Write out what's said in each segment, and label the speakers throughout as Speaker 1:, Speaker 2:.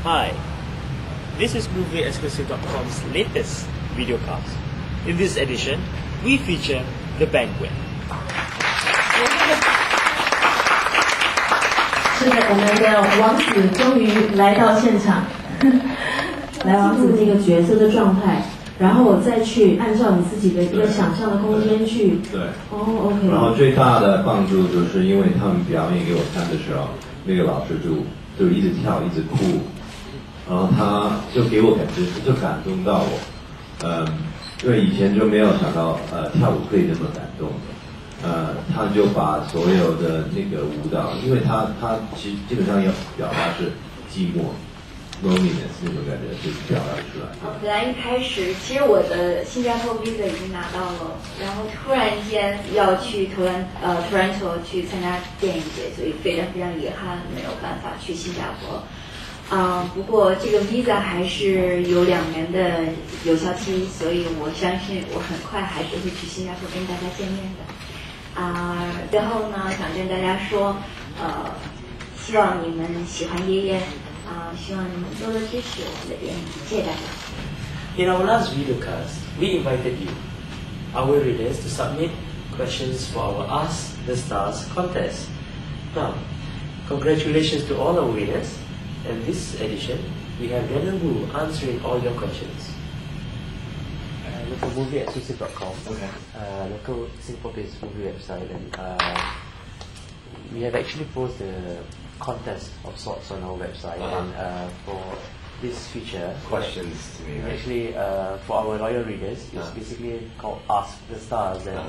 Speaker 1: Hi, this is MovieExclusive.com's latest videocast. In this edition, we feature The Banquet.
Speaker 2: 是的，我们的王子终于来到现场，来王子这个角色的状态，然后我再去按照你自己的一个想象的空间去。
Speaker 3: 对。
Speaker 2: 哦 ，OK。
Speaker 3: 然后最大的帮助就是因为他们表演给我看的时候，那个老师就一直跳，一直哭，然后他就给我感觉就感动到我，因为以前就没有想到跳舞可以那么感动。他就把所有的那个舞蹈，因为他基本上要表达是寂寞 loneliness 那种感觉，就表达出来。
Speaker 4: 本来一开始，其实我的新加坡 visa 已经拿到了，然后突然间要去Toronto 去参加电影节，所以非常非常遗憾没有办法去新加坡。不过这个 visa 还是有2年的有效期，所以我相信我很快还是会去新加坡跟大家见面的。最后呢，想跟大家说，希望你们喜欢爷爷，希望你们多多支持我们的电影，谢谢大家。
Speaker 1: In our last videocast, we invited you, our readers, to submit questions for our Ask the Stars contest. Now, congratulations to all our winners. In this edition, we have Daniel Wu answering all your questions.
Speaker 5: Local MovieExclusive.com,
Speaker 3: Okay.
Speaker 5: Local Singapore-based movie website, and we have actually posted a contest of sorts on our website. And for this feature,
Speaker 3: Questions to me, right?
Speaker 5: actually for our loyal readers, it's basically called Ask the Stars, and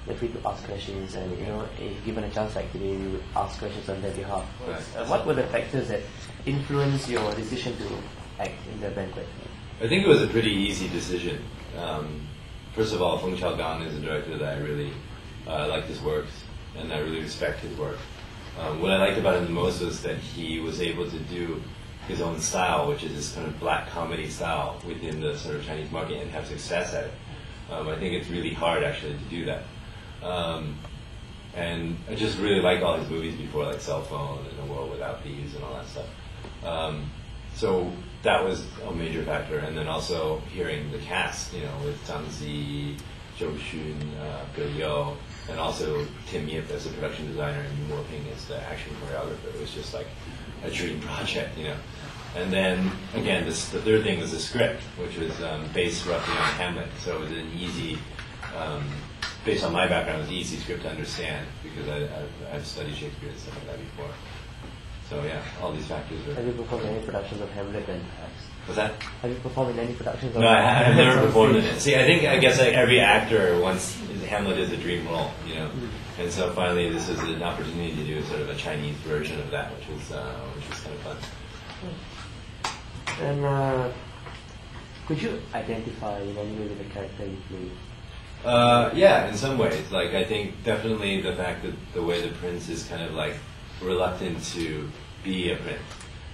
Speaker 5: they're free to ask questions. And if given a chance like today, we would ask questions on their behalf.
Speaker 3: Right.
Speaker 5: What were the factors that influenced your decision to act in the banquet?
Speaker 3: I think it was a pretty easy decision. First of all, Feng Xiaogang is a director that I really liked his works, and I really respect his work. What I liked about him the most was that he was able to do his own style, which is this kind of black comedy style within the sort of Chinese market, and have success at it. I think it's really hard actually to do that. And I just really liked all his movies before, like Cell Phone and A World Without Thieves and all that stuff. So that was a major factor, and then also hearing the cast, with Zhang Zi, Zhou Xun, Ge You, and also Tim Yip as a production designer and Yu Mo-ping as the action choreographer. It was just like a dream project, And then again, the third thing was the script, which was based roughly on Hamlet, so it was an easy, based on my background, it was an easy script to understand because I've studied Shakespeare and stuff like that before. So yeah, all these factors were.
Speaker 5: Have you performed any productions of Hamlet and
Speaker 3: What's that?
Speaker 5: Have you performed in any productions of
Speaker 3: No, I've never performed in it. See, I guess like every actor wants Hamlet is a dream role, And so finally, this was an opportunity to do sort of a Chinese version of that, which was kind of fun.
Speaker 5: And could you identify in any way with the character you play?
Speaker 3: Yeah, in some ways. Like I think definitely the fact that the way the prince is kind of like reluctant to be a prince,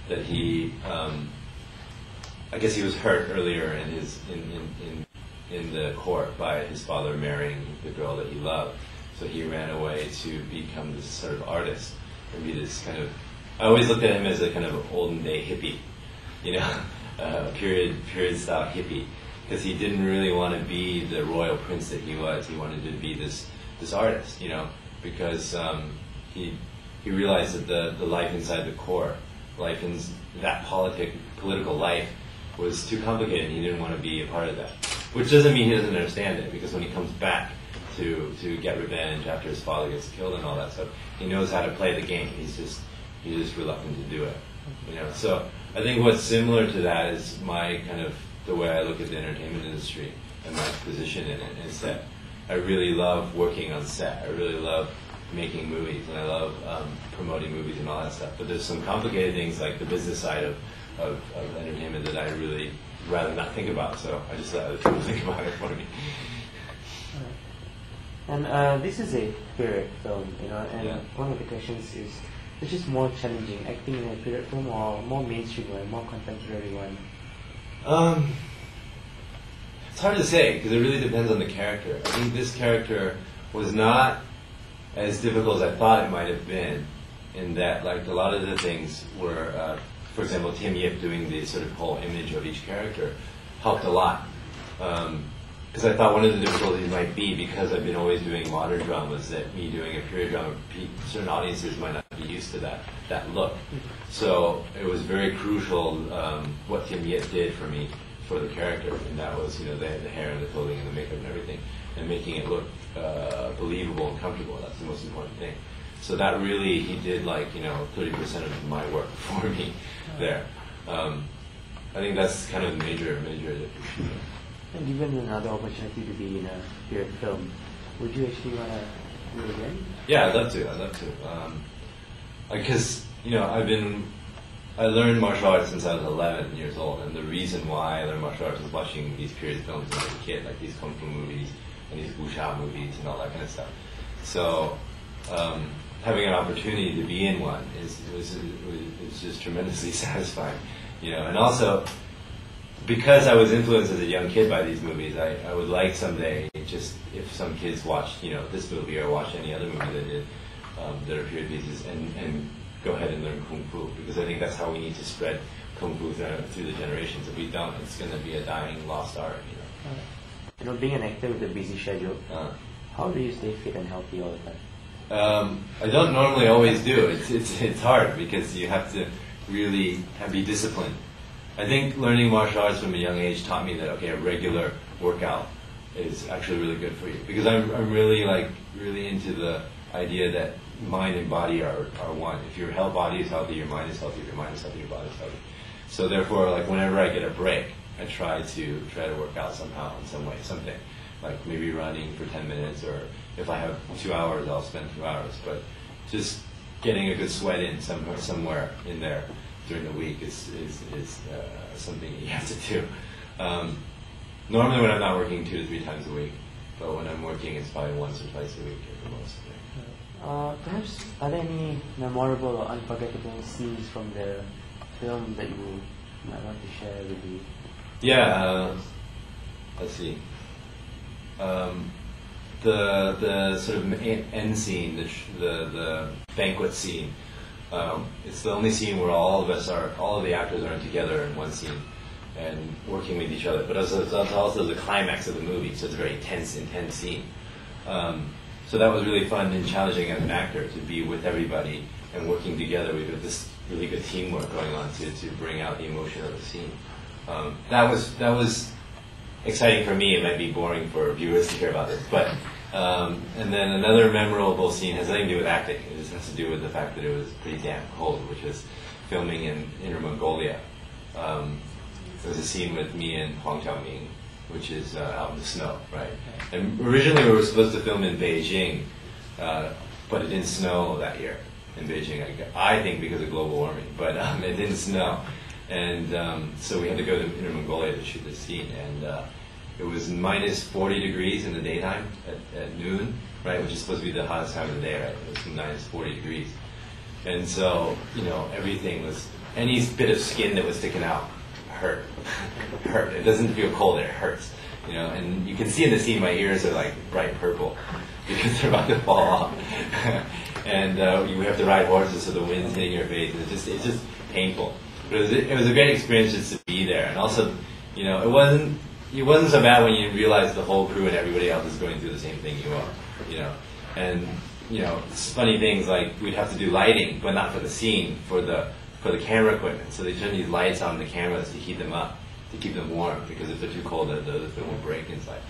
Speaker 3: that he, I guess he was hurt earlier in the court by his father marrying the girl that he loved, so he ran away to become this sort of artist and be this kind of. I always looked at him as a kind of olden day hippie, period style hippie, because he didn't really want to be the royal prince that he was. He wanted to be this artist, because he realized that the life inside the court, life in that political life, was too complicated, and he didn't want to be a part of that. Which doesn't mean he doesn't understand it, because when he comes back to get revenge after his father gets killed and all that stuff, he knows how to play the game. He's just reluctant to do it. So I think what's similar to that is my kind of the way I look at the entertainment industry and my position in it is that I really love working on set. I really love making movies, and I love promoting movies and all that stuff. But there's some complicated things like the business side of entertainment that I really rather not think about. So I just let other people think about it for me.
Speaker 5: And this is a period film, and one of the questions is, which is more challenging, acting in a period film or more mainstream one, more contemporary one?
Speaker 3: It's hard to say because it really depends on the character. I think this character was not as difficult as I thought it might have been, in that like a lot of the things were for example, Tim Yip doing the sort of whole image of each character helped a lot. Because I thought one of the difficulties might be, because I've been always doing modern dramas, that me doing a period drama, certain audiences might not be used to that look. So it was very crucial what Tim Yip did for me for the character, and that was the hair and the clothing and the makeup and everything, and making it look believable and comfortable. That's the most important thing. So that really, he did 30% of my work for me there. I think that's kind of major difference.
Speaker 5: And given another opportunity to be in a period film, would you actually want to do it again?
Speaker 3: Yeah, I'd love to. Because I learned martial arts since I was 11 years old, and the reason why I learned martial arts was watching these period films when I was a kid, like these kung fu movies and these wuxia movies and all that kind of stuff. So having an opportunity to be in one is just tremendously satisfying, and also, because I was influenced as a young kid by these movies, I would like someday, just if some kids watched, this movie or watch any other movie that did, that are period pieces, and go ahead and learn Kung Fu, because I think that's how we need to spread Kung Fu through the generations. If we don't, it's going to be a dying, lost art,
Speaker 5: Being an actor with a busy schedule, how do you stay fit and healthy all the time?
Speaker 3: I don't normally always do. It's hard, because you have to really be disciplined. I think learning martial arts from a young age taught me that, a regular workout is actually really good for you. Because I'm really into the idea that mind and body are one. If your body is healthy, your mind is healthy. If your mind is healthy, your body is healthy. So therefore, whenever I get a break, I try to work out somehow, in some way, something. Like maybe running for 10 minutes, or if I have 2 hours, I'll spend 2 hours. But just getting a good sweat in somewhere in there during the week is something that you have to do. Normally when I'm not working 2 to 3 times a week, but when I'm working, it's probably once or twice a week at the most.
Speaker 5: Perhaps, are there any memorable or unforgettable scenes from the film that you might want to share with me?
Speaker 3: Yeah, let's see. The sort of end scene, the banquet scene. It's the only scene where all of the actors are together in one scene and working with each other. But it's also the climax of the movie, so it's a very intense scene. So that was really fun and challenging as an actor, to be with everybody and working together. We've got this really good teamwork going on to bring out the emotion of the scene. That was exciting for me. It might be boring for viewers to hear about this, but and then another memorable scene has nothing to do with acting. It just has to do with the fact that it was pretty damn cold, which was filming in Inner Mongolia. There was a scene with me and Huang Xiaoming, which is out in the snow, right? And originally we were supposed to film in Beijing, but it didn't snow that year in Beijing, I think because of global warming, but it didn't snow. And so we had to go to Inner Mongolia to shoot this scene, and it was minus 40 degrees in the daytime at noon, right, which is supposed to be the hottest time of the day, right? It was minus 40 degrees. And so, everything was, any bit of skin that was sticking out hurt. It doesn't feel cold, it hurts. And you can see in the scene my ears are like bright purple because they're about to fall off. And you have to ride horses so the wind's hitting your face, and it's just painful. But it was a great experience just to be there. And also, it wasn't so bad when you realize the whole crew and everybody else is going through the same thing you are, And, funny things like we'd have to do lighting, but not for the scene, for the camera equipment. So they turn these lights on the cameras to heat them up, to keep them warm, because if they're too cold, the film will break inside.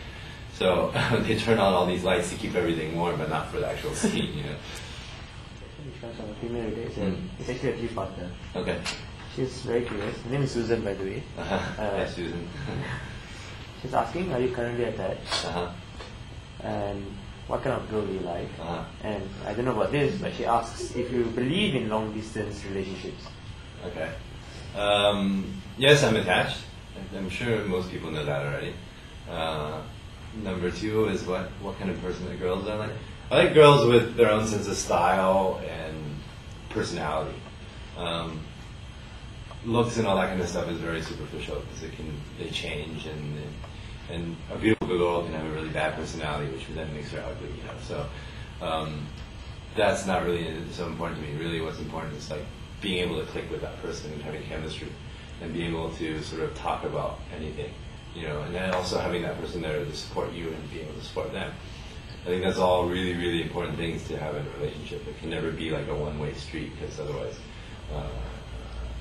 Speaker 3: So they turn on all these lights to keep everything warm, but not for the actual scene,
Speaker 5: It's actually a three-parter.
Speaker 3: Okay.
Speaker 5: She's very curious. Her name is Susan, by the way.
Speaker 3: Hi, Susan.
Speaker 5: She's asking, are you currently attached?
Speaker 3: Uh-huh.
Speaker 5: And what kind of girl do you like?
Speaker 3: Uh-huh.
Speaker 5: And I don't know about this, but she asks if you believe in long-distance relationships.
Speaker 3: Okay. Yes, I'm attached. I'm sure most people know that already. Number 2 is what kind of person the girls are like. I like girls with their own sense of style and personality. Looks and all that kind of stuff is very superficial because they change, and a beautiful girl can have a really bad personality, which then makes her ugly, So that's not really so important to me. Really, what's important is being able to click with that person and having chemistry and being able to sort of talk about anything, you know, and then also having that person there to support you and being able to support them. I think that's all really, really important things to have in a relationship. It can never be like a one-way street, because otherwise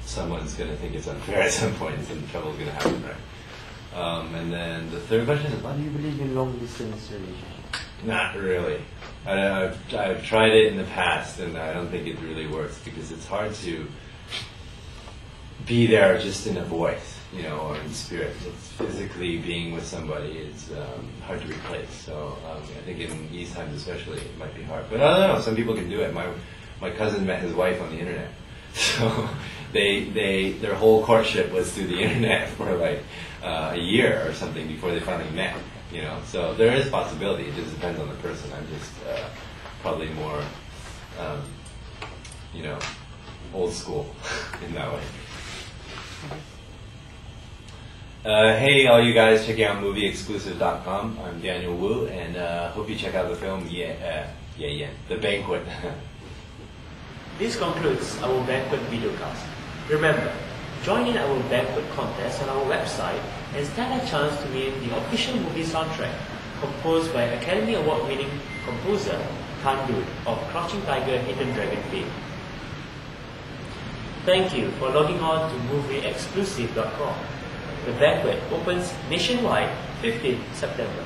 Speaker 3: someone's going to think it's unfair at some point, and some trouble's going to happen, right? And then the third question is,
Speaker 5: Do you believe in long-distance relationship?
Speaker 3: not really. I've tried it in the past, and I don't think it really works, because it's hard to be there just in a voice, you know, or in spirit. It's physically being with somebody is hard to replace. So I think in these times especially, it might be hard. But I don't know, some people can do it. My cousin met his wife on the internet. So their whole courtship was through the internet for like a year or something before they finally met, you know. So there is possibility. It just depends on the person. I'm just probably more, you know, old school in that way. Hey, all you guys checking out movieexclusive.com. I'm Daniel Wu, and hope you check out the film The Banquet.
Speaker 1: This concludes our banquet videocast. Remember, join in our banquet contest on our website and stand a chance to win the official movie soundtrack composed by Academy Award-winning composer Tan Dun of Crouching Tiger, Hidden Dragon fame. Thank you for logging on to movieexclusive.com. The banquet opens nationwide 15th September.